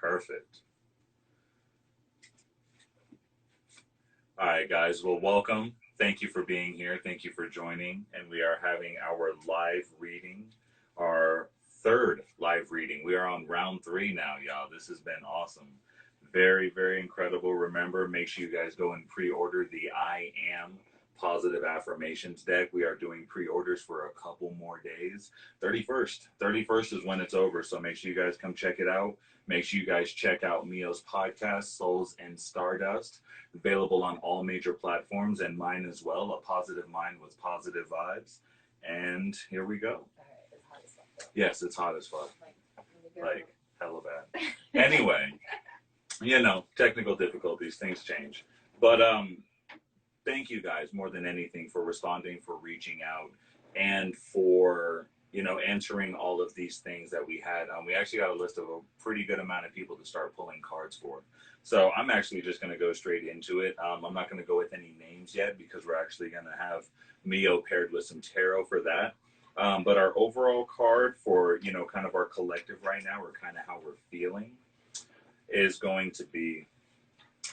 Perfect. All right, guys. Well, welcome. Thank you for being here. Thank you for joining. And we are having our live reading, our third live reading. We are on round 3 now, y'all. This has been awesome. Very, very incredible. Remember, make sure you guys go and pre-order the I Am Positive Affirmations deck. We are doing pre-orders for a couple more days. 31st is when it's over. So make sure you guys come check it out. Make sure you guys check out Meo's podcast, Souls Stardust. Available on all major platforms, and mine as well, A Positive Mind with Positive Vibes. And here we go. It's hot as fuck. Yes, it's hot as fuck. Like hella bad. Anyway, you know, technical difficulties, things change. But thank you guys more than anything for responding, for reaching out, and for, you know, answering all of these things that we had. We actually got a list of a pretty good amount of people to start pulling cards for. So I'm actually just going to go straight into it. I'm not going to go with any names yet because we're actually going to have Meo paired with some tarot for that. But our overall card for, you know, kind of our collective right now, or kind of how we're feeling, is going to be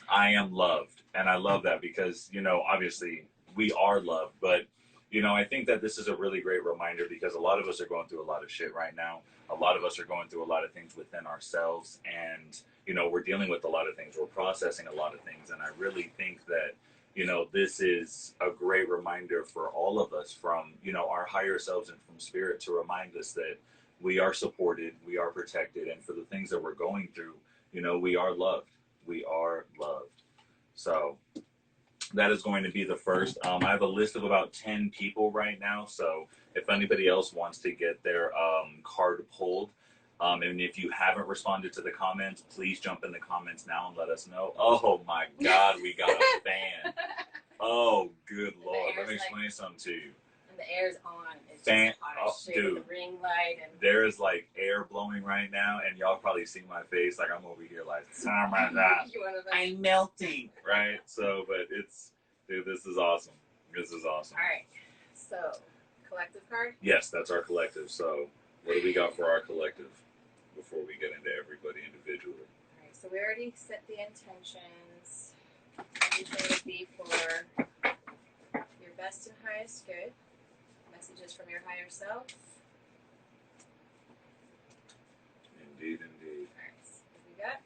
I am loved. And I love that because, you know, obviously we are loved, but you know, I think that this is a really great reminder because a lot of us are going through a lot of shit right now. A lot of us are going through a lot of things within ourselves, and, you know, we're dealing with a lot of things. We're processing a lot of things. And I really think that, you know, this is a great reminder for all of us from, you know, our higher selves and from spirit to remind us that we are supported, we are protected. And for the things that we're going through, you know, we are loved. We are loved. So that is going to be the first. I have a list of about 10 people right now. So if anybody else wants to get their card pulled, and if you haven't responded to the comments, please jump in the comments now and let us know. Oh my God, we got a fan. Oh, good Lord. Let me explain something to you. And the air's on. It's just hot as shit. Dude, with the ring light. And there is like air blowing right now, and y'all probably see my face. Like I'm over here like, oh my God, I'm melting. Right? So, but it's, dude, this is awesome. This is awesome. All right. So, collective card? Yes, that's our collective. So, what do we got for our collective before we get into everybody individually? All right. So, we already set the intentions. Everything would be for your best and highest good. Messages from your higher self. Indeed, indeed. All right. So, what we got?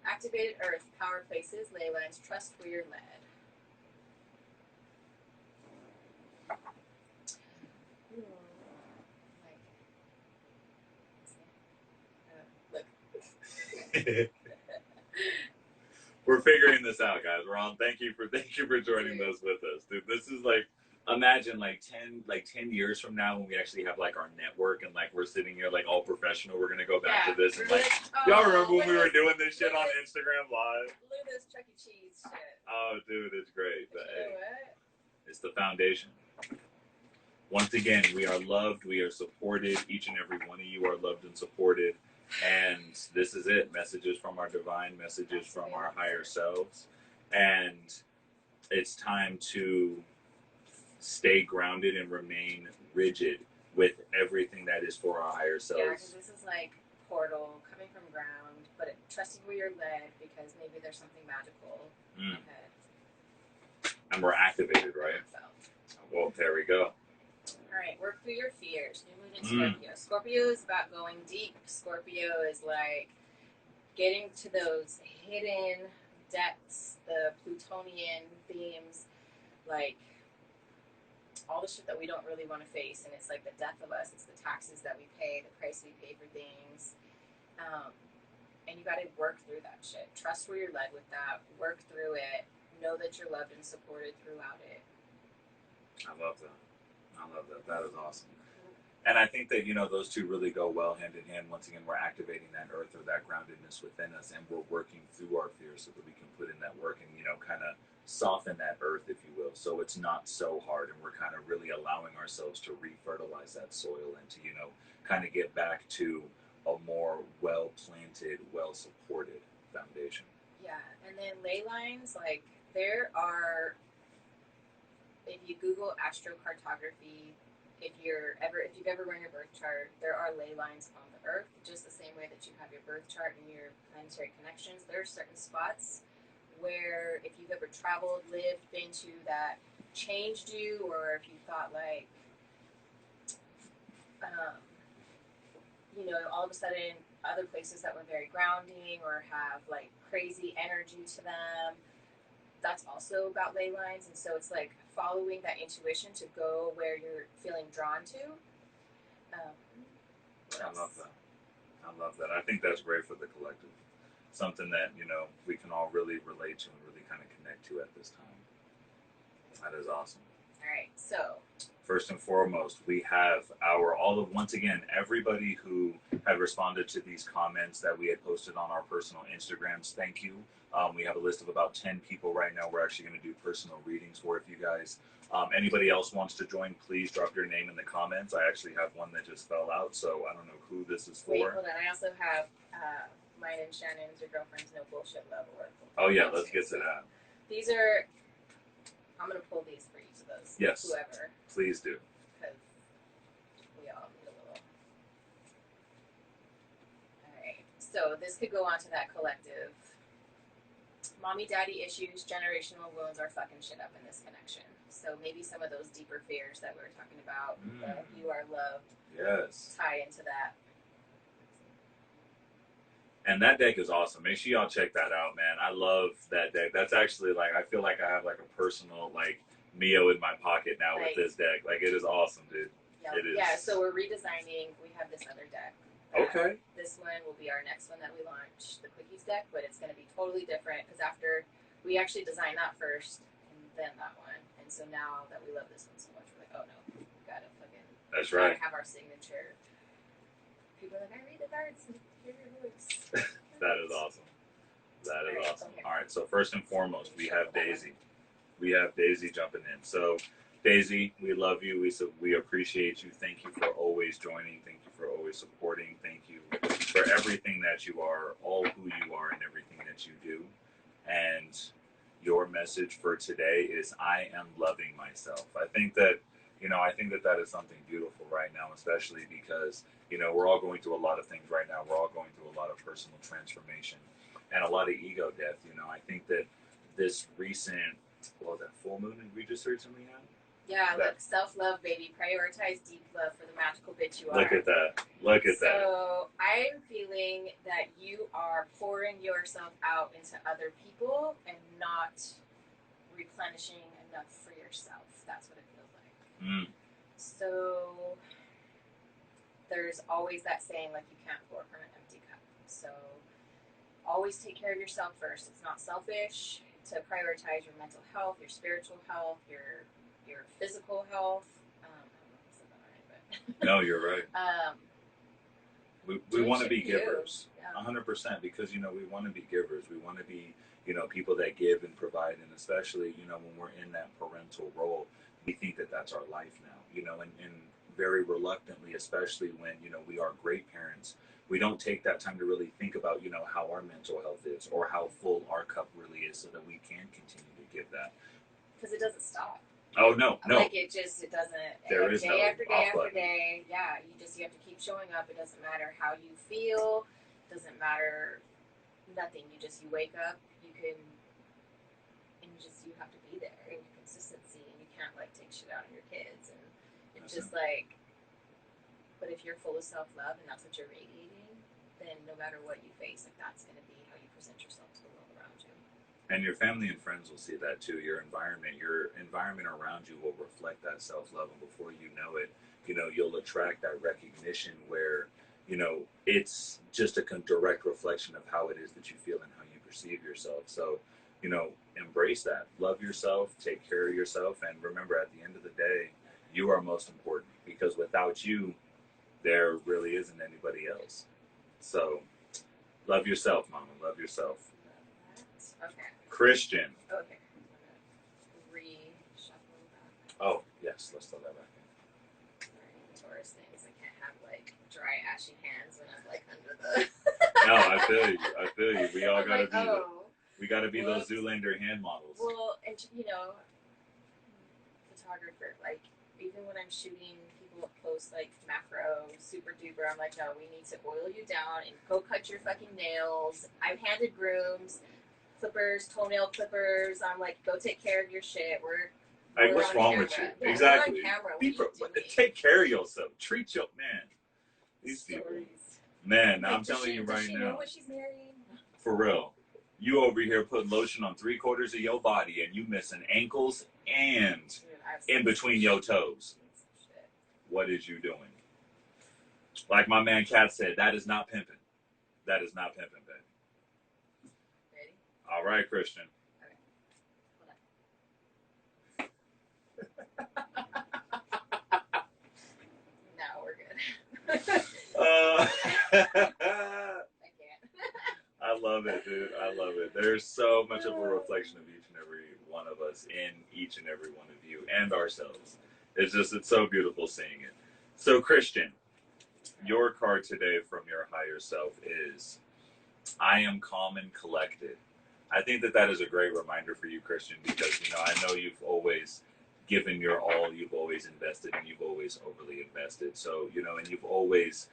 Activated Earth, power places, ley lines, trust where you're led. Look. We're figuring this out, guys. We're on. Thank you for joining us with us, dude. This is like, imagine like 10 years from now when we actually have like our network and like we're sitting here like all professional. We're gonna go back to this and like, y'all remember when we were doing this shit on Instagram Live? Look at this Chuck E. Cheese shit. Oh, dude, it's great. But you know what? It's the foundation. Once again, we are loved. We are supported. Each and every one of you are loved and supported. And this is it. Messages from our divine, messages from our higher selves. And it's time to stay grounded and remain rigid with everything that is for our higher selves. Yeah, because this is like portal coming from ground, but trusting where you're led because maybe there's something magical ahead. And we're activated, right? Well, there we go. All right, work through your fears. New moon in Scorpio. Scorpio is about going deep. Scorpio is like getting to those hidden depths, the Plutonian themes, like all the shit that we don't really want to face. And it's like the death of us. It's the taxes that we pay, the price we pay for things. And you got to work through that shit. Trust where you're led with that. Work through it. Know that you're loved and supported throughout it. I love that. I love that. That is awesome. And I think that, you know, those two really go well hand in hand. Once again, we're activating that earth or that groundedness within us, and we're working through our fears so that we can put in that work and, you know, kind of soften that earth, if you will. So it's not so hard, and we're kind of really allowing ourselves to re-fertilize that soil and to, you know, kind of get back to a more well-planted, well-supported foundation. Yeah, and then ley lines, like, there are, if you Google astrocartography, if you've ever run your birth chart, there are ley lines on the earth, just the same way that you have your birth chart and your planetary connections. There are certain spots where if you've ever traveled, lived, been to, that changed you, or if you thought like, all of a sudden other places that were very grounding or have like crazy energy to them, that's also about ley lines. And so it's like following that intuition to go where you're feeling drawn to. I love that. I love that. I think that's great for the collective. Something that, we can all really relate to and really kind of connect to at this time. That is awesome. All right, so first and foremost, we have once again, everybody who had responded to these comments that we had posted on our personal Instagrams. Thank you. We have a list of about 10 people right now. We're actually going to do personal readings for if you guys. Anybody else wants to join, please drop your name in the comments. I actually have one that just fell out, so I don't know who this is for. Wait, hold on. I also have mine and Shannon's, your girlfriend's no bullshit love oracle. Oh yeah, let's get to that. These are, I'm going to pull these for each of those. Yes. Whoever. Please do. Because we all need a little. Alright, so this could go on to that collective. Mommy daddy issues, generational wounds are fucking shit up in this connection. So maybe some of those deeper fears that we were talking about, you are loved, yes, tie into that. And that deck is awesome. Make sure y'all check that out, man. I love that deck. That's actually like, I feel like I have like a personal like Meo in my pocket now with this deck. Like, it is awesome, dude. Yeah, it is. Yeah, so we're redesigning. We have this other deck. Okay. This one will be our next one that we launch, the Quickies deck, but it's going to be totally different because after we actually designed that first and then that one. And so now that we love this one so much, we're like, oh no, we gotta fucking have our signature. People are like, I read the cards and hear your voice. That is awesome. That is awesome. All right, so first and foremost, we have Daisy. We have Daisy jumping in. So, Daisy, we love you. We appreciate you. Thank you for always joining. Thank you for always supporting. Thank you for everything that you are, all who you are, and everything that you do. And your message for today is, I am loving myself. I think that that is something beautiful right now, especially because, we're all going through a lot of things right now. We're all going through a lot of personal transformation and a lot of ego death. I think that this recent, that full moon we just recently had? Yeah, look, self-love, baby. Prioritize deep love for the magical bitch you are. Look at that. Look at that. So I'm feeling that you are pouring yourself out into other people and not replenishing enough for yourself. That's what it feels like. So there's always that saying, like, you can't pour from an empty cup. So always take care of yourself first. It's not selfish to prioritize your mental health, your spiritual health, your physical health. I don't know if I said that right, but no, you're right. We want to be givers, 100%, because we want to be givers. We want to be people that give and provide, and especially when we're in that parental role, we think that that's our life now. And very reluctantly, especially when we are great parents, we don't take that time to really think about how our mental health is or how full our cup really is, so that we can continue to give that. Because it doesn't stop. Oh no. Like it doesn't. There is day no after day after day. Yeah, you have to keep showing up. It doesn't matter how you feel. It doesn't matter nothing. You wake up. You have to be there, and your consistency, and you can't like take shit out on your kids, and it's just like. But if you're full of self-love and that's what you're radiating, then no matter what you face, like that's going to be how you present yourself to the world around you. And your family and friends will see that too. Your environment around you will reflect that self-love, and before you know it, you'll attract that recognition where, it's just a direct reflection of how it is that you feel and how you perceive yourself. So, embrace that. Love yourself, take care of yourself, and remember, at the end of the day, you are most important, because without you, there really isn't anybody else. So, love yourself, mama. Love yourself. Okay. Christian. Okay. Reshuffle that. Oh, yes. Let's throw that back in. Taurus things. I can't have like dry, ashy hands when I'm like under the. No, I feel you. We all gotta be. We gotta be Whoops. Those Zoolander hand models. Well, and photographer. Like even when I'm shooting people people post like macro, super duper. I'm like, no, we need to oil you down and go cut your fucking nails. I've handed brooms, clippers, toenail clippers. I'm like, go take care of your shit. Like, what's wrong with you? Exactly. Take care of yourself. Treat your man. These people. Man, like, I'm telling you right now. Does she know what she's marrying? For real. You over here putting lotion on 3/4 of your body and you missing ankles and in between your toes. What is you doing? Like my man Kat said, that is not pimping. That is not pimping, baby. Ready? All right, Christian. No, we're good. I can't. I love it, dude. I love it. There's so much of a reflection of each and every one of us in each and every one of you and ourselves. It's so beautiful seeing it. So, Christian, your card today from your higher self is, I am calm and collected. I think that is a great reminder for you, Christian, because, I know you've always given your all, you've always invested, and you've always overly invested. So, and you've always,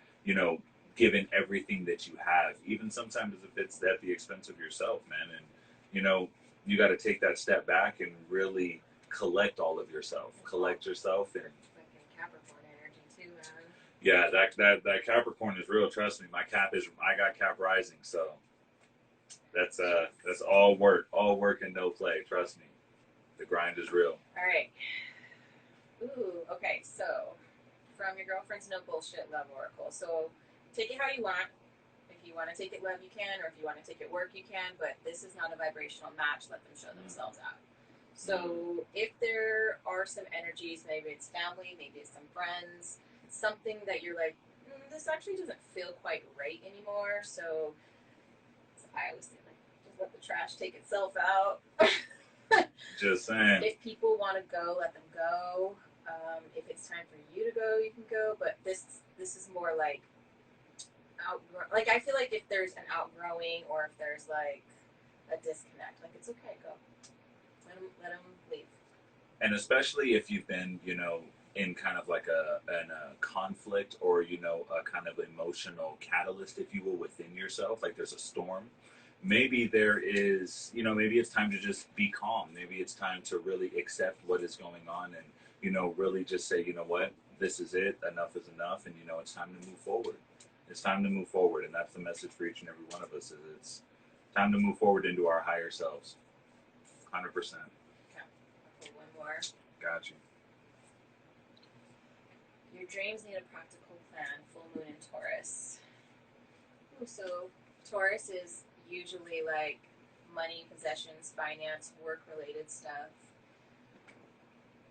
given everything that you have, even sometimes if it's at the expense of yourself, man. And, you got to take that step back and really collect all of yourself. Collect yourself. And Capricorn energy too, man. Yeah, that Capricorn is real. Trust me, I got Cap rising, so that's all work and no play. Trust me, the grind is real. All right. Ooh, okay. So from your girlfriend's no bullshit love oracle. So take it how you want. If you want to take it love, you can, or if you want to take it work, you can. But this is not a vibrational match. Let them show themselves out. So if there are some energies, maybe it's family, maybe it's some friends, something that you're like, this actually doesn't feel quite right anymore. So I always say, like, just let the trash take itself out. Just saying. If people want to go, let them go. If it's time for you to go, you can go. But this is more like like I feel like if there's an outgrowing or if there's like a disconnect, like it's okay, go. Let them leave. And especially if you've been, in kind of like a conflict or, a kind of emotional catalyst, if you will, within yourself, like there's a storm. Maybe there is, maybe it's time to just be calm. Maybe it's time to really accept what is going on and, really just say, you know what, this is it. Enough is enough. And, it's time to move forward. It's time to move forward. And that's the message for each and every one of us is it's time to move forward into our higher selves. 100%. Okay. I'll put one more. Got you. Your dreams need a practical plan. Full moon in Taurus. So Taurus is usually like money, possessions, finance, work-related stuff.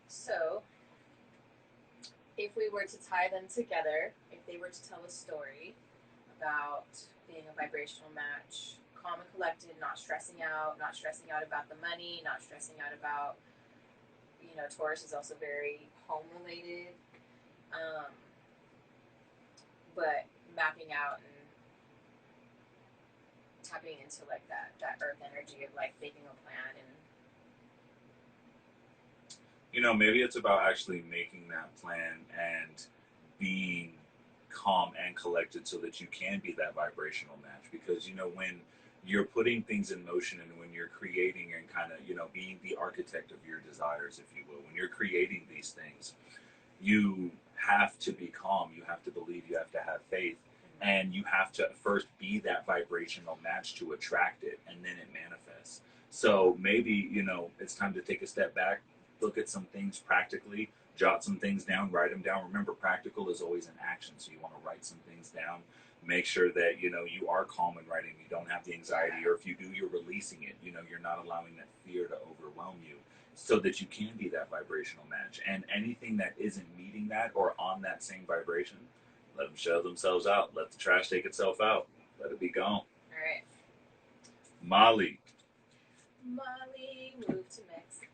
So if we were to tie them together, if they were to tell a story about being a vibrational match, calm and collected, not stressing out about the money, not stressing out about, Taurus is also very home-related, but mapping out and tapping into like that earth energy of like making a plan and maybe it's about actually making that plan and being calm and collected so that you can be that vibrational match. Because, when you're putting things in motion and when you're creating and kind of, being the architect of your desires, if you will, when you're creating these things, you have to be calm. You have to believe, you have to have faith, and you have to first be that vibrational match to attract it, and then it manifests. So maybe, it's time to take a step back, look at some things practically, jot some things down, write them down. Remember, practical is always an action. So you want to write some things down, make sure that, you are calm in writing, you don't have the anxiety, or if you do, you're releasing it. You're not allowing that fear to overwhelm you so that you can be that vibrational match. And anything that isn't meeting that or on that same vibration, let them show themselves out. Let the trash take itself out. Let it be gone. All right. Molly moved to Mexico.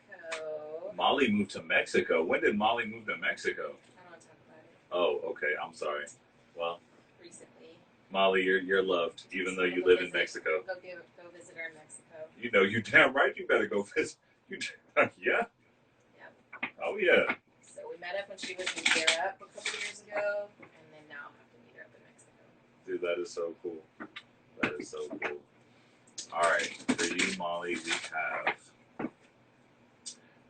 Molly moved to Mexico. When did Molly move to Mexico? I don't want to talk about it. Oh, okay. I'm sorry. Well, recently. Molly, you're loved, even though you live in Mexico. Go visit her in Mexico. You damn right you better go visit. Yeah? Yeah. Oh, yeah. So we met up when she was in Europe a couple years ago, and then now have to meet her up in Mexico. Dude, that is so cool. That is so cool. All right, for you, Molly, we have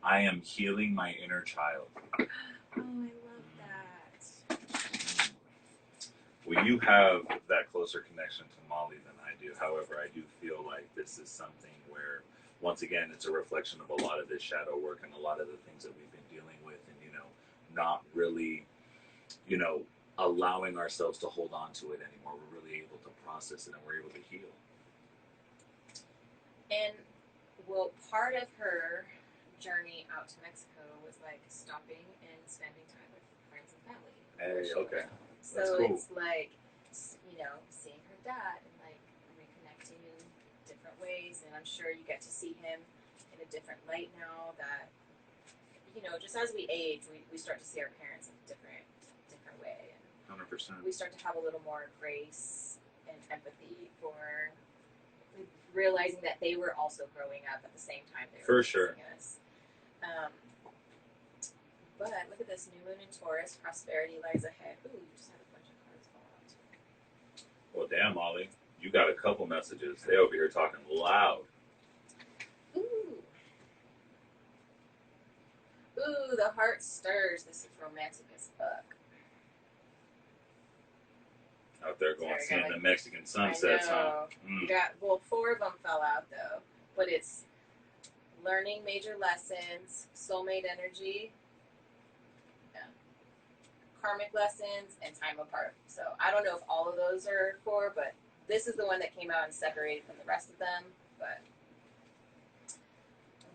I am healing my inner child. Oh, I love that. Well, you have that closer connection to Molly than I do. However, I do feel like this is something where, once again, it's a reflection of a lot of this shadow work and a lot of the things that we've been dealing with, and, you know, not really, you know, allowing ourselves to hold on to it anymore. We're really able to process it, and we're able to heal. And, well, part of her journey out to Mexico was like stopping and spending time with friends and family. Hey, okay. So That's cool. it's like, you know, seeing her dad and like reconnecting in different ways. And I'm sure you get to see him in a different light now that, you know, just as we age, we start to see our parents in a different way. And 100%. we start to have a little more grace and empathy for realizing that they were also growing up at the same time they were raising us. But look at this, new moon in Taurus, prosperity lies ahead. Ooh, you just had a bunch of cards fall out. Well, damn, Molly, you got a couple messages. They over here talking loud. Ooh, the heart stirs. This is romantic as fuck. Out there going, seeing the Mexican sunsets, huh? You got, well, 4 of them fell out though, but it's learning major lessons, soulmate energy, karmic lessons, and time apart. So I don't know if all of those are 4, but this is the one that came out and separated from the rest of them. But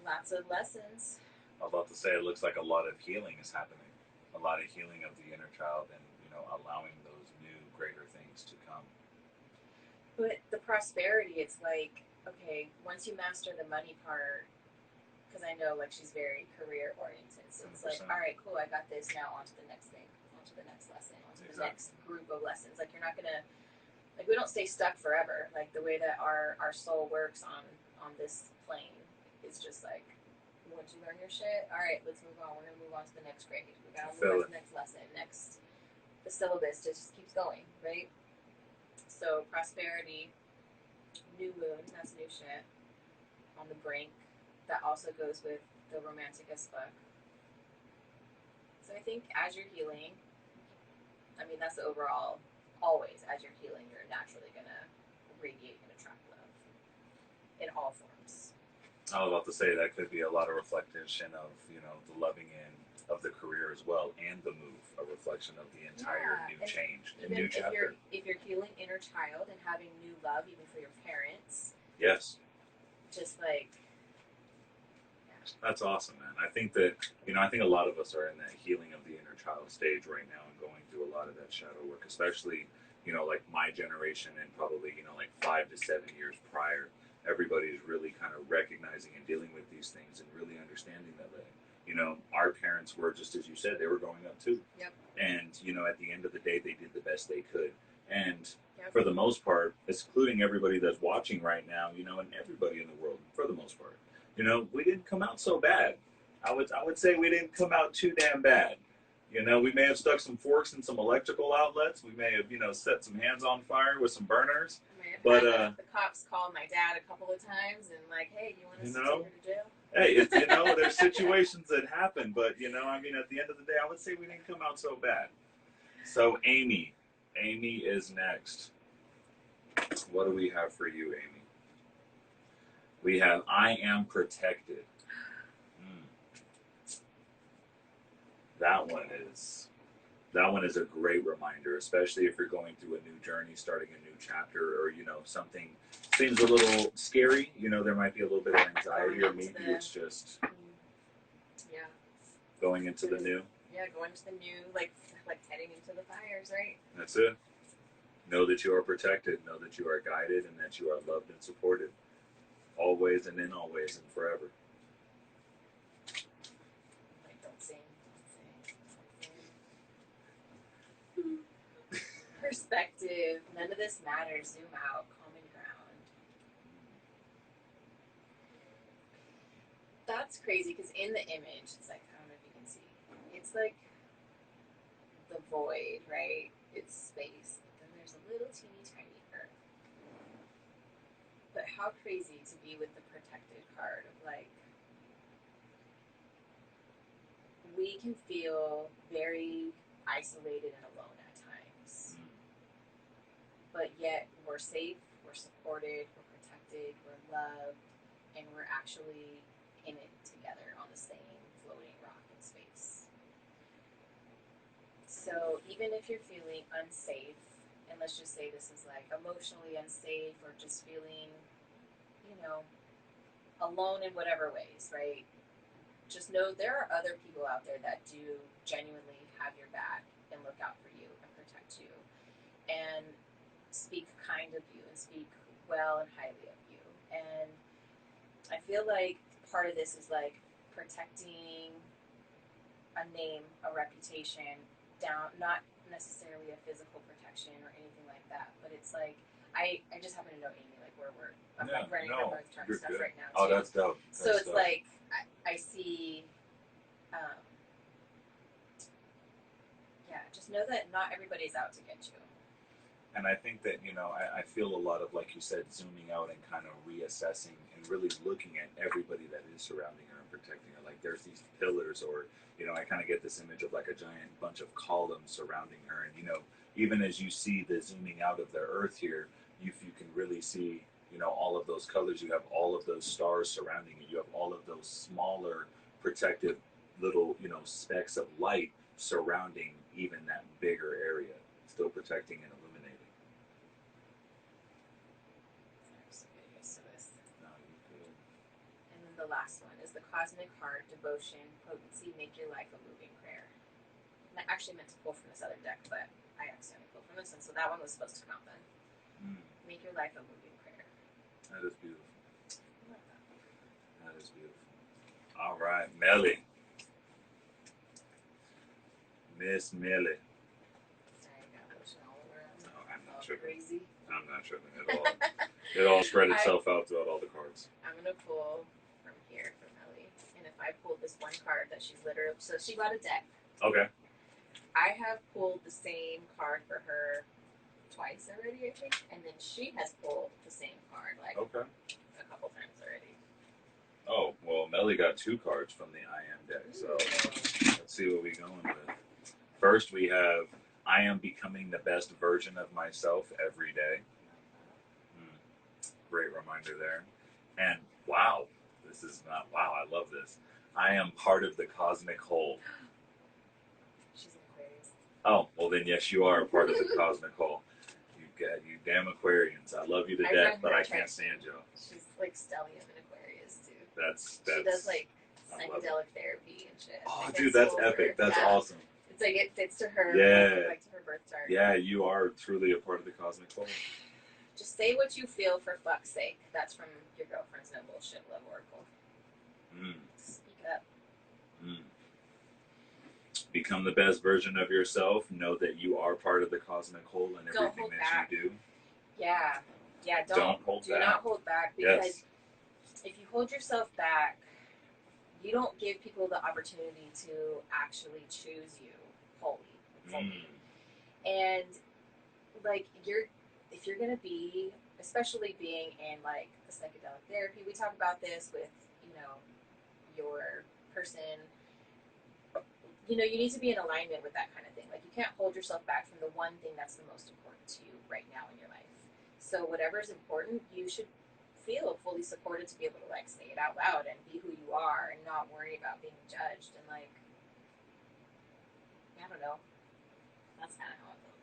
lots of lessons. I was about to say, it looks like a lot of healing is happening. A lot of healing of the inner child, and, you know, allowing those new, greater things to come. But the prosperity, it's like, okay, once you master the money part, because I know, like, she's very career oriented. So it's 100%. like, all right, cool, I got this, now on to the next thing, on to the next lesson, on to the next group of lessons. Like, you're not going to, like, we don't stay stuck forever. Like, the way that our soul works on this plane is just like, once you learn your shit, all right, let's move on. We're going to move on to the next grade. We got to move on to the next lesson, the syllabus just keeps going, right? So prosperity, new moon, that's new shit, on the brink. That also goes with the romantic as fuck. So I think as you're healing, I mean, that's the overall, always, as you're healing, you're naturally going to radiate and attract love in all forms. I was about to say that could be a lot of reflection of, you know, the loving in of the career as well, and the move, a reflection of the entire new change, the new chapter. If you're healing inner child and having new love, even for your parents. Yes. Just like, that's awesome, man. I think that, you know, I think a lot of us are in that healing of the inner child stage right now and going through a lot of that shadow work, especially, you know, like my generation and probably, you know, like 5 to 7 years prior. Everybody's really kind of recognizing and dealing with these things and really understanding that, you know, our parents were, just as you said, they were growing up too. Yep. And, you know, at the end of the day, they did the best they could. And for the most part, excluding everybody that's watching right now, you know, and everybody in the world, for the most part, you know, we didn't come out so bad. I would say we didn't come out too damn bad. You know, we may have stuck some forks in some electrical outlets. We may have, you know, set some hands on fire with some burners. But the cops called my dad a couple of times and like, hey, you want us to take her to jail? Hey, it's, you know, there's situations that happen, but, you know, I mean, at the end of the day, I would say we didn't come out so bad. So Amy is next. What do we have for you, Amy? We have I am protected. That one is a great reminder, especially if you're going through a new journey, starting a new chapter, or, you know, something seems a little scary. You know, there might be a little bit of anxiety, or maybe it's just going into the new. Yeah, going to the new, like heading into the fires, right? That's it. Know that you are protected. Know that you are guided, and that you are loved and supported, always and in always and forever. Perspective. None of this matters. Zoom out. Common ground. That's crazy because in the image, it's like, I don't know if you can see. It's like the void, right? It's space. But then there's a little teeny tiny earth. But how crazy to be with the protected card of like, we can feel very isolated and alone at times. But yet we're safe, we're supported, we're protected, we're loved, and we're actually in it together on the same floating rock in space. So even if you're feeling unsafe, and let's just say this is like emotionally unsafe or just feeling, you know, alone in whatever ways, right? Just know there are other people out there that do genuinely have your back and look out for you and protect you and speak kind of you and speak well and highly of you. And I feel like part of this is like protecting a name, a reputation down, not necessarily a physical protection or anything like that, but it's like, I just happen to know Amy, like I'm like running her birth chart stuff right now too. Oh, that's dope. So it's like, I see, just know that not everybody's out to get you. And I think that, you know, I feel a lot of, like you said, zooming out and kind of reassessing and really looking at everybody that is surrounding her and protecting her. Like there's these pillars, or, you know, I kind of get this image of like a giant bunch of columns surrounding her. And, you know, even as you see the zooming out of the earth here, you can really see, you know, all of those colors. You have all of those stars surrounding you. You have all of those smaller protective little, you know, specks of light surrounding even that bigger area, still protecting and illuminating. I'm so good used to this. No, you could. And then the last one is the cosmic heart, devotion, potency, make your life a moving prayer. And I actually meant to pull from this other deck, but I accidentally pulled from this one, so that one was supposed to come out then. Make your life a moving prayer. That is beautiful. I love that. That is beautiful. All right, Melly. Miss Millie. Sorry, I got lotion all over. No, I'm not tripping. Crazy. I'm not tripping at all. It all spread itself out throughout all the cards. I'm gonna pull from here from Ellie, and if I pulled this one card that she's literally, so she got a deck. Okay. I have pulled the same card for her twice already, I think, and then she has pulled the same card like a couple times already. Oh, well, Melly got 2 cards from the I Am deck, so let's see what we're going with. First, we have I am becoming the best version of myself every day. Great reminder there. And wow, this is not, wow, I love this. I am part of the cosmic whole. She's an Aquarius. Oh, well then yes, you are a part of the cosmic whole. You damn Aquarians. I love you to death, but I can't stand you. She's like stellium in Aquarius too. That's she does like psychedelic therapy and shit. Oh, like, dude, that's epic. That's awesome. It's like it fits to her. Yeah. Like to her birth chart. Yeah, you are truly a part of the cosmic whole. Just say what you feel for fuck's sake. That's from your girlfriend's no bullshit love oracle. Speak up. Become the best version of yourself. Know that you are part of the cosmic whole and everything that you do. Yeah. Do not hold back, because if you hold yourself back, you don't give people the opportunity to actually choose you wholly. And like if you're gonna be, especially being in like the psychedelic therapy, we talk about this with, you know, your person. You know, you need to be in alignment with that kind of thing. Like, you can't hold yourself back from the one thing that's the most important to you right now in your life. So whatever is important, you should feel fully supported to be able to, like, say it out loud and be who you are and not worry about being judged. And, like, I don't know. That's kind of how I feel.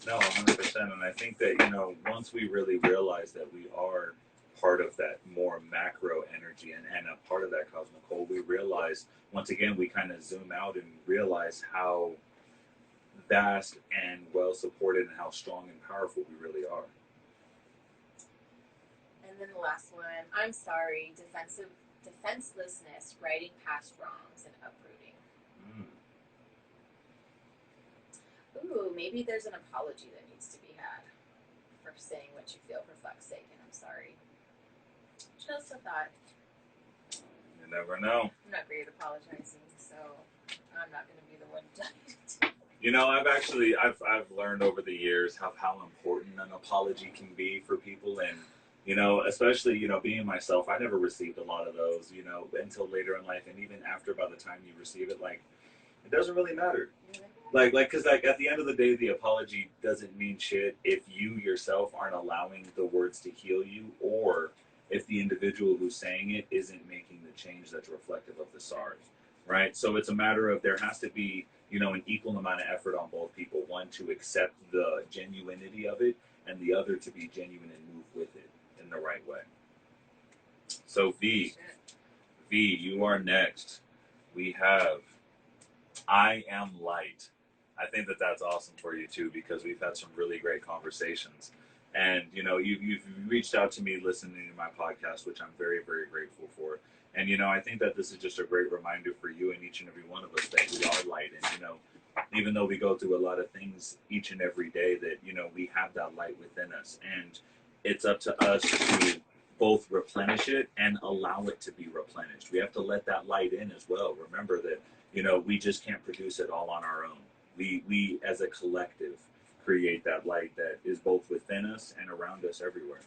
No, 100%. And I think that, you know, once we really realize that we are part of that more macro energy and a part of that cosmic whole, we realize, once again, we kind of zoom out and realize how vast and well supported and how strong and powerful we really are. And then the last one, I'm sorry, defenselessness, righting past wrongs and uprooting. Ooh, maybe there's an apology that needs to be had for saying what you feel for fuck's sake, and I'm sorry. Just a thought. You never know. I'm not great at apologizing, so I'm not going to be the one to You know, I've learned over the years how important an apology can be for people, and you know, especially you know, being myself, I never received a lot of those, you know, until later in life, and even after, by the time you receive it, like it doesn't really matter. Because like at the end of the day, the apology doesn't mean shit if you yourself aren't allowing the words to heal you, or if the individual who's saying it isn't making the change that's reflective of the sorry, right? So it's a matter of there has to be, you know, an equal amount of effort on both people. One to accept the genuinity of it, and the other to be genuine and move with it in the right way. So V, you are next. We have I am light. I think that that's awesome for you too, because we've had some really great conversations, and you know you've reached out to me listening to my podcast, which I'm very very grateful for. And you know I think that this is just a great reminder for you and each and every one of us that we are light, and you know even though we go through a lot of things each and every day, that you know we have that light within us, and it's up to us to both replenish it and allow it to be replenished. We have to let that light in as well. Remember that you know we just can't produce it all on our own. We as a collective create that light that is both within us and around us everywhere.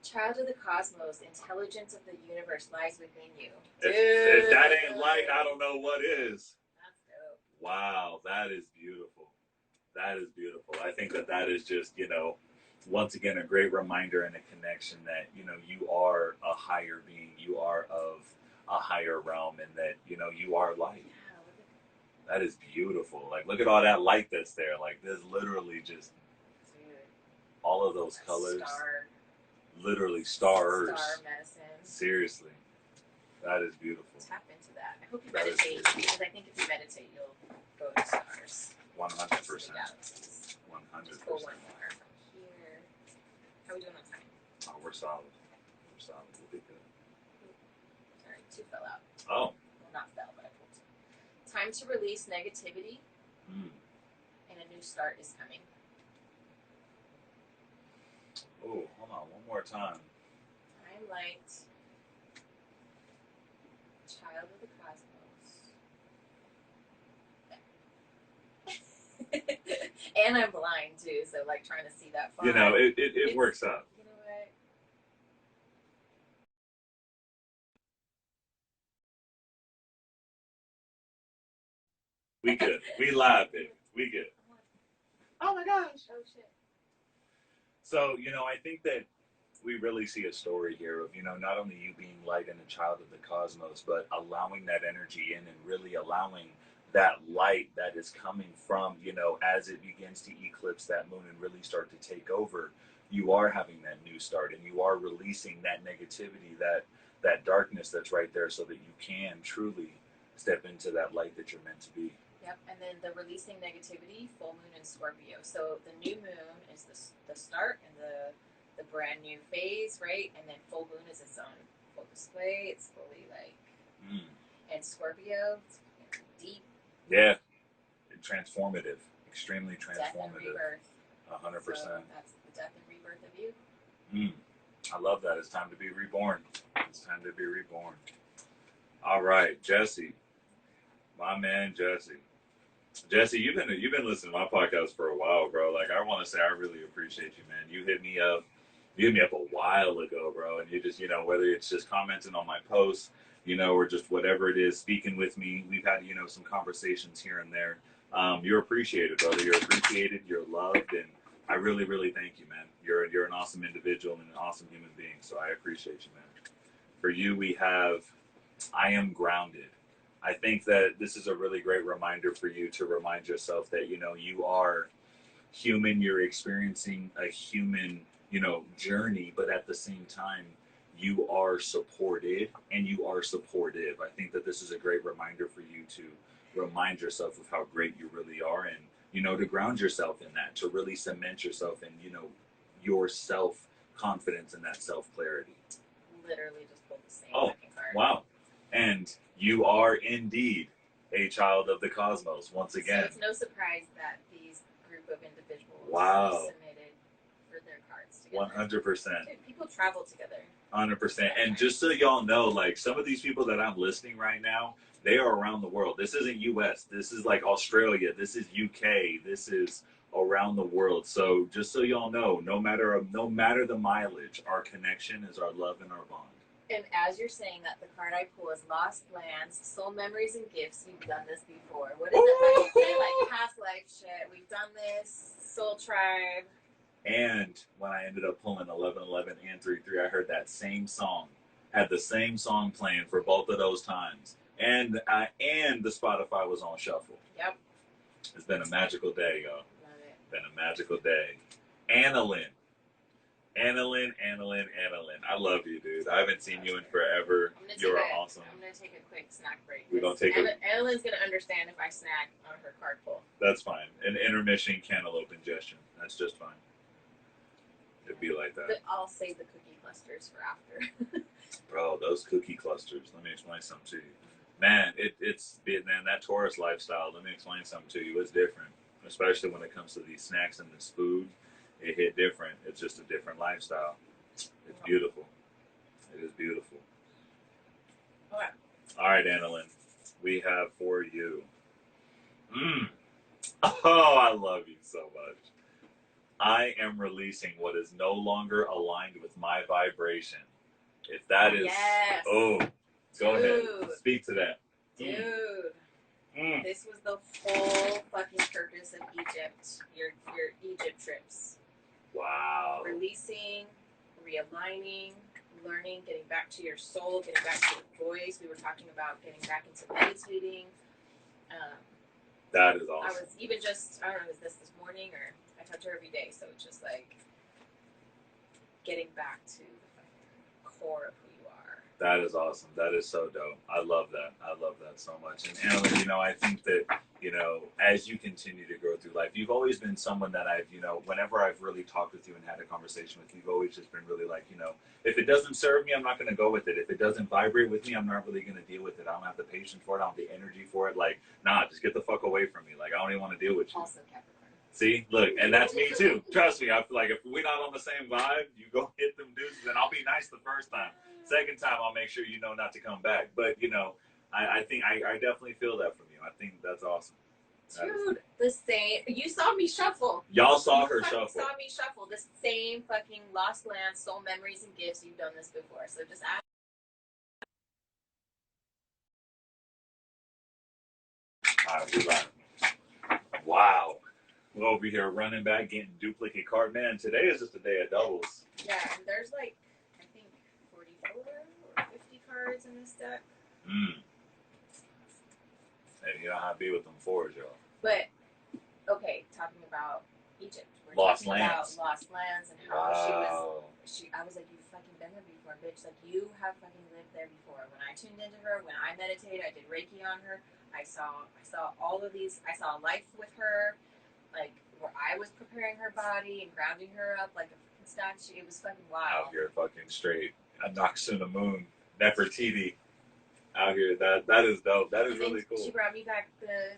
Child of the cosmos, intelligence of the universe lies within you. If that ain't light, I don't know what is. That's dope. Wow, that is beautiful. That is beautiful. I think that that is just, you know, once again, a great reminder and a connection that, you know, you are a higher being. You are of a higher realm, and that, you know, you are light. That is beautiful. Like, look at all that light that's there. Like, there's literally just all of those colors. Literally stars. Star medicine. Seriously. That is beautiful. Tap into that. I hope you meditate, because I think if you meditate, you'll go to stars. 100%. 100%. Let's go one more. Here. How are we doing on time? Oh, we're solid. We're solid. We'll be good. Alright, 2 fell out. Oh. Well, not fell, but I pulled 2. Time to release negativity. And a new start is coming. Oh, hold on. One more time. I'm light. Child of the cosmos. And I'm blind too, so like trying to see that far. You know, it works out. You know what? We good. We live, baby. We good. Oh my gosh. Oh shit. So, you know, I think that we really see a story here of, you know, not only you being light and a child of the cosmos, but allowing that energy in and really allowing that light that is coming from, you know, as it begins to eclipse that moon and really start to take over, you are having that new start, and you are releasing that negativity, that darkness that's right there, so that you can truly step into that light that you're meant to be. Yep, and then the releasing negativity, full moon in Scorpio. So the new moon is the start and the brand new phase, right? And then full moon is its own full display. It's fully like, and Scorpio, it's deep. Yeah, transformative, extremely transformative. Death and rebirth. 100%. So that's the death and rebirth of you. I love that. It's time to be reborn. It's time to be reborn. All right, Jesse, my man, Jesse. Jesse, you've been listening to my podcast for a while, bro. Like, I want to say I really appreciate you, man. You hit me up a while ago, bro, and you just, you know, whether it's just commenting on my posts, you know, or just whatever it is, speaking with me. We've had, you know, some conversations here and there. You're appreciated, brother. You're appreciated. You're loved, and I really, really thank you, man. You're an awesome individual and an awesome human being, so I appreciate you, man. For you, we have I am grounded. I think that this is a really great reminder for you to remind yourself that, you know, you are human, you're experiencing a human, you know, journey, but at the same time, you are supported and you are supportive. I think that this is a great reminder for you to remind yourself of how great you really are, and, you know, to ground yourself in that, to really cement yourself in, you know, your self-confidence and that self-clarity. Literally just pulled the same fucking card. Wow. And you are indeed a child of the cosmos, once again. So it's no surprise that these group of individuals wow. submitted for their cards together. 100%. Dude, people travel together. 100%. And just so y'all know, like, some of these people that I'm listing right now, they are around the world. This isn't US. This is like Australia. This is UK. This is around the world. So just so y'all know, no matter the mileage, our connection is our love and our bond. And as you're saying that, the card I pull is Lost Lands, Soul Memories and Gifts. We've done this before. What is it? How do you say, like, past life shit? We've done this. Soul Tribe. And when I ended up pulling 1111 and 33, I heard that same song. Had the same song playing for both of those times. And the Spotify was on shuffle. Yep. It's been a magical day, y'all. Love it. Been a magical day. Annalyn. I love you, dude. I haven't seen you in forever. You're awesome. I'm going to take a quick snack break. We're going to take Annalyn's going to understand if I snack on her card pull. That's fine. An intermission cantaloupe ingestion. That's just fine. It'd be like that. But I'll save the cookie clusters for after. Bro, those cookie clusters. Let me explain something to you. Man, it's that tourist lifestyle. Let me explain something to you. It's different, especially when it comes to these snacks and this food. It hit different. It's just a different lifestyle. It's beautiful. It is beautiful. Okay. All right, Annalyn. We have for you. Oh, I love you so much. I am releasing what is no longer aligned with my vibration. If that is, yes. Oh, go Dude. ahead. Speak to that. Dude. This was the whole fucking purpose of Egypt. Your Egypt trips. Wow. Releasing, realigning, learning, getting back to your soul, getting back to your voice. We were talking about getting back into meditating. That is awesome. I was even just, I don't know, was this morning or I touch her every day, so it's just like getting back to the core of who you are. That is awesome. That is so dope. I love that. I love that so much. And Annalyn, I think that, as you continue to grow through life, you've always been someone that I've, whenever I've really talked with you and had a conversation with you, you've always just been really like, if it doesn't serve me, I'm not going to go with it. If it doesn't vibrate with me, I'm not really going to deal with it. I don't have the patience for it. I don't have the energy for it. Like, nah, just get the fuck away from me. Like, I don't even want to deal with you. Also Capricorn. See, look, and that's me too. Trust me. I feel like if we're not on the same vibe, you go hit them dudes, then I'll be nice the first time. Second time, I'll make sure you know not to come back. But, I think I definitely feel that from you. I think that's awesome. Dude, the same. You saw me shuffle. Y'all saw her shuffle. Saw me shuffle. The same fucking Lost Lands, Soul Memories and Gifts. You've done this before. So just ask. All right, we're live. Wow. We're over here running back, getting duplicate card. Man, today is just a day of doubles. Yeah, and there's like, I think 44 or 50 cards in this deck. And you know how I be with them fours, y'all. But, okay, talking about Egypt. We're Lost talking Lands. about Lost Lands and how I was like, you've fucking been there before, bitch. Like, you have fucking lived there before. When I tuned into her, when I meditated, I did Reiki on her. I saw all of these. I saw life with her, like, where I was preparing her body and grounding her up like a fucking statue. It was fucking wild. Out here fucking straight. Anaxuna Moon. Nefertiti. Out here. That is dope. That is really cool. She brought me back the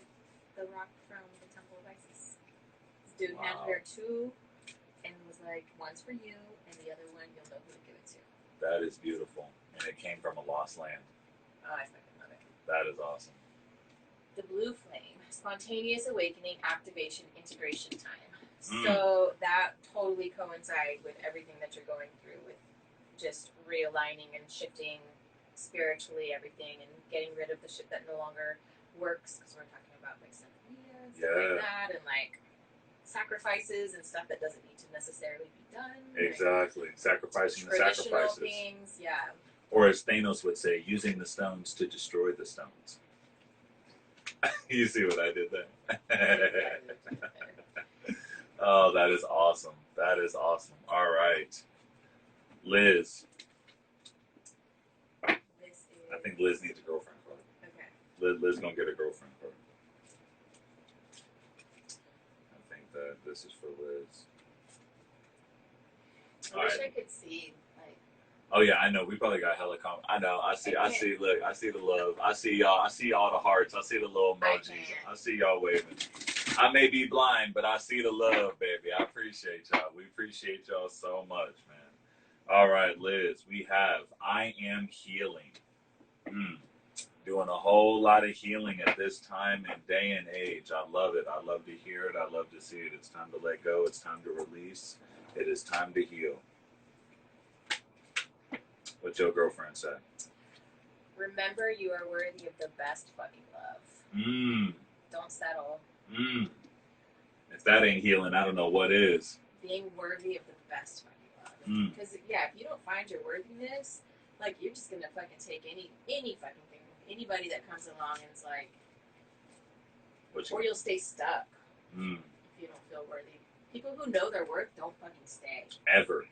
rock from the Temple of Isis. This dude handed her two and was like, one's for you and the other one you'll know who to give it to. That is beautiful. And it came from a lost land. Oh, I fucking love it. That is awesome. The blue flame, spontaneous awakening, activation, integration time. So that totally coincides with everything that you're going through with just realigning and shifting spiritually everything and getting rid of the shit that no longer works, because we're talking about like stuff like that and like sacrifices and stuff that doesn't need to necessarily be done. Exactly. Like, sacrificing the traditional sacrifices. things, yeah. Or as Thanos would say, using the stones to destroy the stones. You see what I did there? Oh, that is awesome. That is awesome. All right. Liz. I think Liz needs a girlfriend card. Okay. Liz gonna get a girlfriend card. I think that this is for Liz. I wish I could see, like. Oh yeah, I know. We probably got hella comment. I know. I see. Look, I see the love. I see y'all. I see all the hearts. I see the little emojis. I see y'all waving. I may be blind, but I see the love, baby. I appreciate appreciate y'all. We appreciate y'all so much, man. All right, Liz, we have I Am Healing. Doing a whole lot of healing at this time and day and age. I love it. I love to hear it. I love to see it. It's time to let go. It's time to release. It is time to heal. What your girlfriend said? Remember, you are worthy of the best fucking love. Don't settle. If that ain't healing, I don't know what is. Being worthy of the best fucking love. Because, if you don't find your worthiness, like, you're just gonna fucking take any fucking thing. Anybody that comes along and is like, or you'll stay stuck if you don't feel worthy. People who know their worth don't fucking stay. Ever.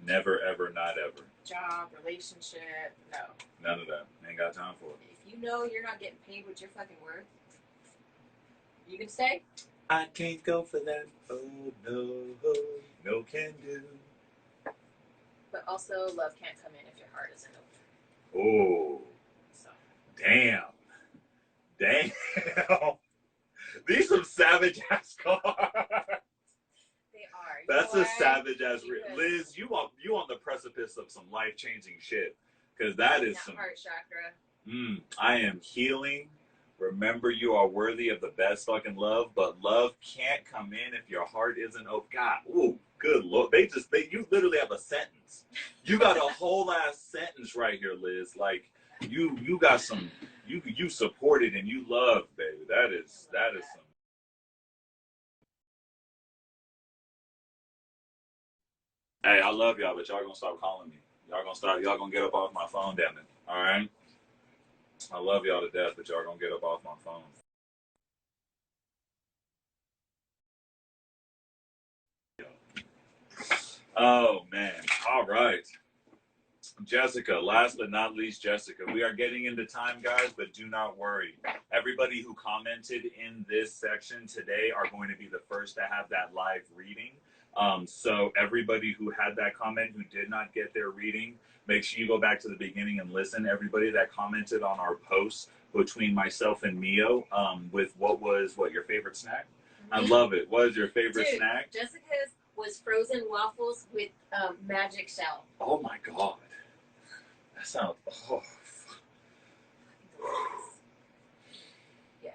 Never, ever, not ever. Job, relationship, no. None of that. Ain't got time for it. If you know you're not getting paid what you're fucking worth, you can stay. I can't go for that. Oh, no. No can do. But also, love can't come in if your heart isn't open. Oh. So. Damn. These some savage ass cards. They are. That's a savage ass. Liz, you on the precipice of some life changing shit, because that is some heart chakra. I am healing. Remember, you are worthy of the best fucking love, but love can't come in if your heart isn't open. God, ooh, good lord. You literally have a sentence. You got a whole ass sentence right here, Liz. Like, you got some, you supported and you love, baby. That is some. Hey, I love y'all, but y'all gonna stop calling me. Y'all gonna get up off my phone, damn it. All right? I love y'all to death, but y'all gonna get up off my phone. Oh, man. All right. Jessica, last but not least, Jessica. We are getting into time, guys, but do not worry. Everybody who commented in this section today are going to be the first to have that live reading. So everybody who had that comment who did not get their reading, make sure you go back to the beginning and listen. Everybody that commented on our posts between myself and Meo with what your favorite snack? I love it. What is your favorite snack? Jessica's was frozen waffles with magic shell. Oh my god. That sounds... Oh. Yes.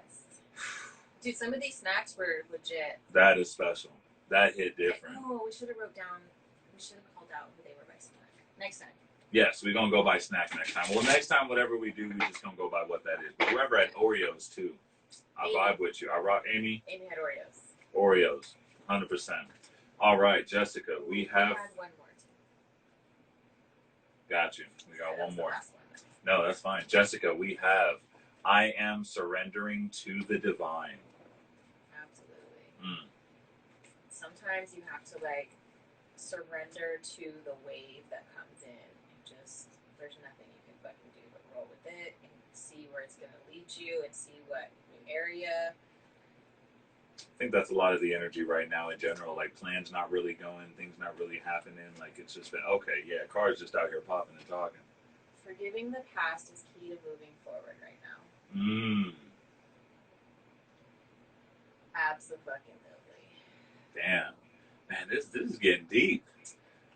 Dude, some of these snacks were legit. That is special. That hit different. Oh, we should have called out who they were by snack. Next time. Yes, we're going to go by snack next time. Well, next time, whatever we do, we just going to go by what that is. But whoever had Oreos, too. I vibe with you. I rock Amy. Amy had Oreos. Oreos. 100%. All right, Jessica, we have... had one more, too. Got you. We got one more. No, that's fine. Jessica, we have I Am Surrendering to the Divine. Absolutely. Sometimes you have to, like, surrender to the wave that comes in. And just, there's nothing you can fucking do but roll with it and see where it's going to lead you and see what new area. I think that's a lot of the energy right now in general. Like, plans not really going, things not really happening. Like, it's just been, okay, yeah, cars just out here popping and talking. Forgiving the past is key to moving forward right now. Absolutely. Damn. Man, this is getting deep.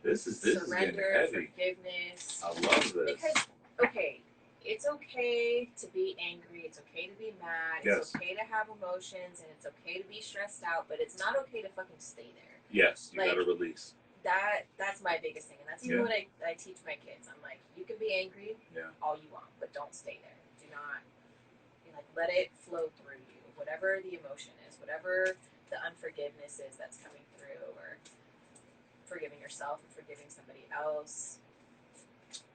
This is getting heavy. Forgiveness. I love this. Because, okay, it's okay to be angry. It's okay to be mad. Yes. It's okay to have emotions, and it's okay to be stressed out. But it's not okay to fucking stay there. Yes, you gotta release. That's my biggest thing, and that's even what I teach my kids. I'm like, you can be angry all you want, but don't stay there. Do not, let it flow through you. Whatever the emotion is, whatever the unforgiveness is that's coming through, or forgiving yourself and forgiving somebody else.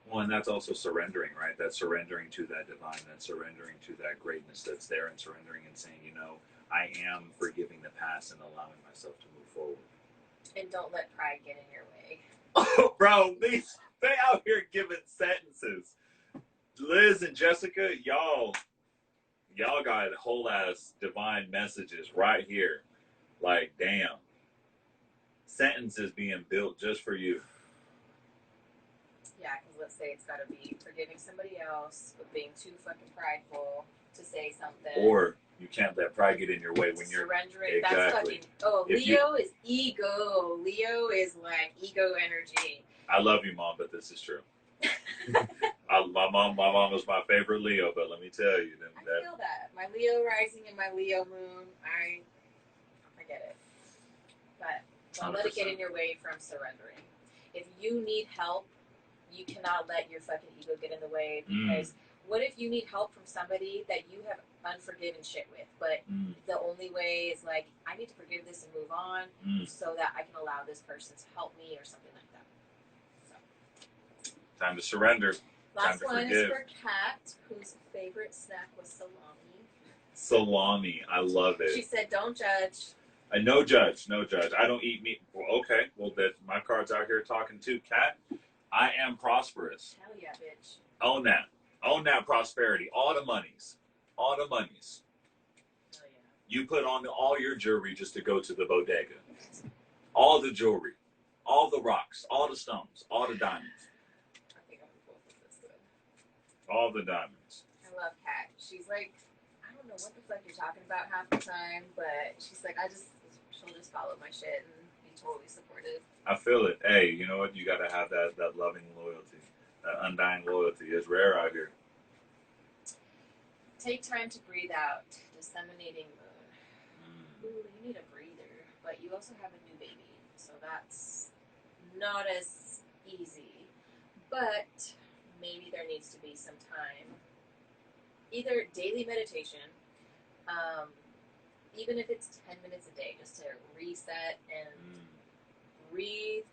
Well, and that's also surrendering, right? That's surrendering to that divine, that's surrendering to that greatness that's there, and surrendering and saying, I am forgiving the past and allowing myself to move forward. And don't let pride get in your way. Oh, bro, they out here giving sentences. Liz and Jessica, y'all got whole ass divine messages right here. Like, damn. Sentences being built just for you. Yeah, because let's say it's got to be forgiving somebody else, but being too fucking prideful to say something. Or You can't let pride get in your way when you're surrendering. exactly. That's fucking. Oh, Leo is ego. Leo is like ego energy. I love you, Mom, but this is true. My mom was my favorite Leo, but let me tell you, I feel that my Leo rising and my Leo moon. I get it, but don't let it get in your way from surrendering. If you need help, you cannot let your fucking ego get in the way, because what if you need help from somebody that you have unforgiven shit with, but the only way is like, I need to forgive this and move on so that I can allow this person to help me or something like that. So, time to surrender. Last one is for Kat, whose favorite snack was salami. Salami, I love it. She said, "Don't judge." No judge, no judge. I don't eat meat. Well, okay, well, my card's out here talking too. Kat, I am prosperous. Hell yeah, bitch. Own that prosperity. All the monies. Hell yeah. You put on all your jewelry just to go to the bodega. All the jewelry, all the rocks, all the stones, all the diamonds. All the diamonds. I love Kat. She's like, I don't know what the fuck you're talking about half the time, but she's like, she'll just follow my shit and be totally supportive. I feel it. Hey, you know what? You got to have that loving loyalty, that undying loyalty. It's rare out here. Take time to breathe out. Disseminating moon. Ooh, you need a breather, but you also have a new baby, so that's not as easy. But maybe there needs to be some time, either daily meditation, even if it's 10 minutes a day, just to reset and breathe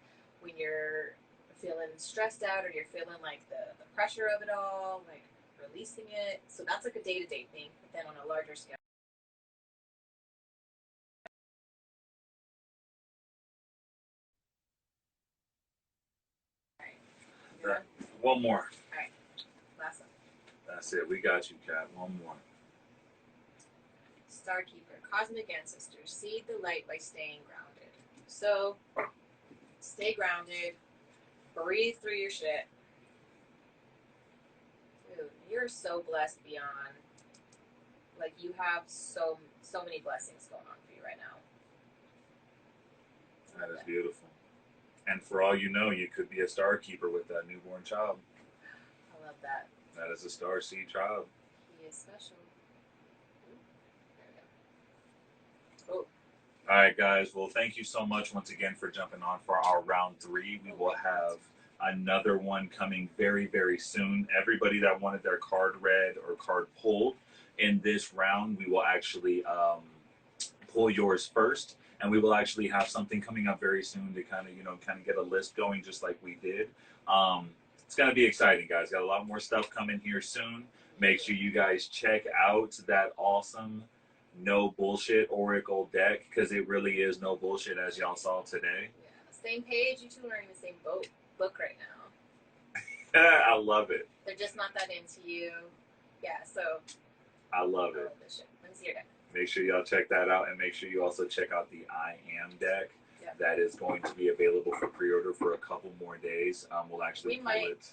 when you're feeling stressed out or you're feeling like the pressure of it all, like releasing it. So that's like a day-to-day thing, but then on a larger scale. All right. One more. All right. Last one. That's it. We got you, Kat. One more. Starkeeper, cosmic ancestors, seed the light by staying grounded. So, stay grounded, breathe through your shit. Dude, you're so blessed beyond. Like, you have so many blessings going on for you right now. That is beautiful. And for all you know, you could be a star keeper with that newborn child. I love that. That is a star seed child. He is special. There we go. Oh. All right, guys. Well, thank you so much once again for jumping on for our round 3. We will have another one coming very, very soon. Everybody that wanted their card read or card pulled in this round, we will actually pull yours first. And we will actually have something coming up very soon to kind of get a list going just like we did. It's going to be exciting, guys. Got a lot more stuff coming here soon. Make sure you guys check out that awesome no bullshit Oracle deck, because it really is no bullshit, as y'all saw today. Yeah, same page. You two are in the same book right now. I love it. They're just not that into you. Yeah, so. I love it. This shit. Let me see your deck. Make sure y'all check that out, and make sure you also check out the I Am deck. Yep. That is going to be available for pre-order for a couple more days. We'll actually pull it.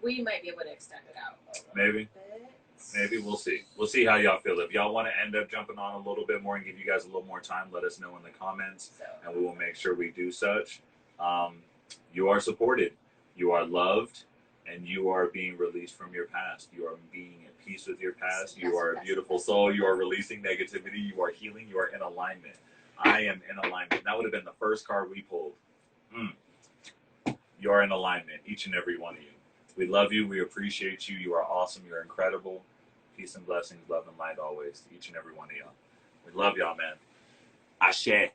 We might be able to extend it out a Maybe. bit. Maybe we'll see. We'll see how y'all feel. If y'all want to end up jumping on a little bit more and give you guys a little more time, let us know in the comments, and we will make sure we do such. You are supported. You are loved. And you are being released from your past. You are being at peace with your past. You are a beautiful soul. You are releasing negativity. You are healing. You are in alignment. I am in alignment. That would have been the first card we pulled. You are in alignment, each and every one of you. We love you. We appreciate you. You are awesome. You are incredible. Peace and blessings, love and light always to each and every one of y'all. We love y'all, man. Ashe.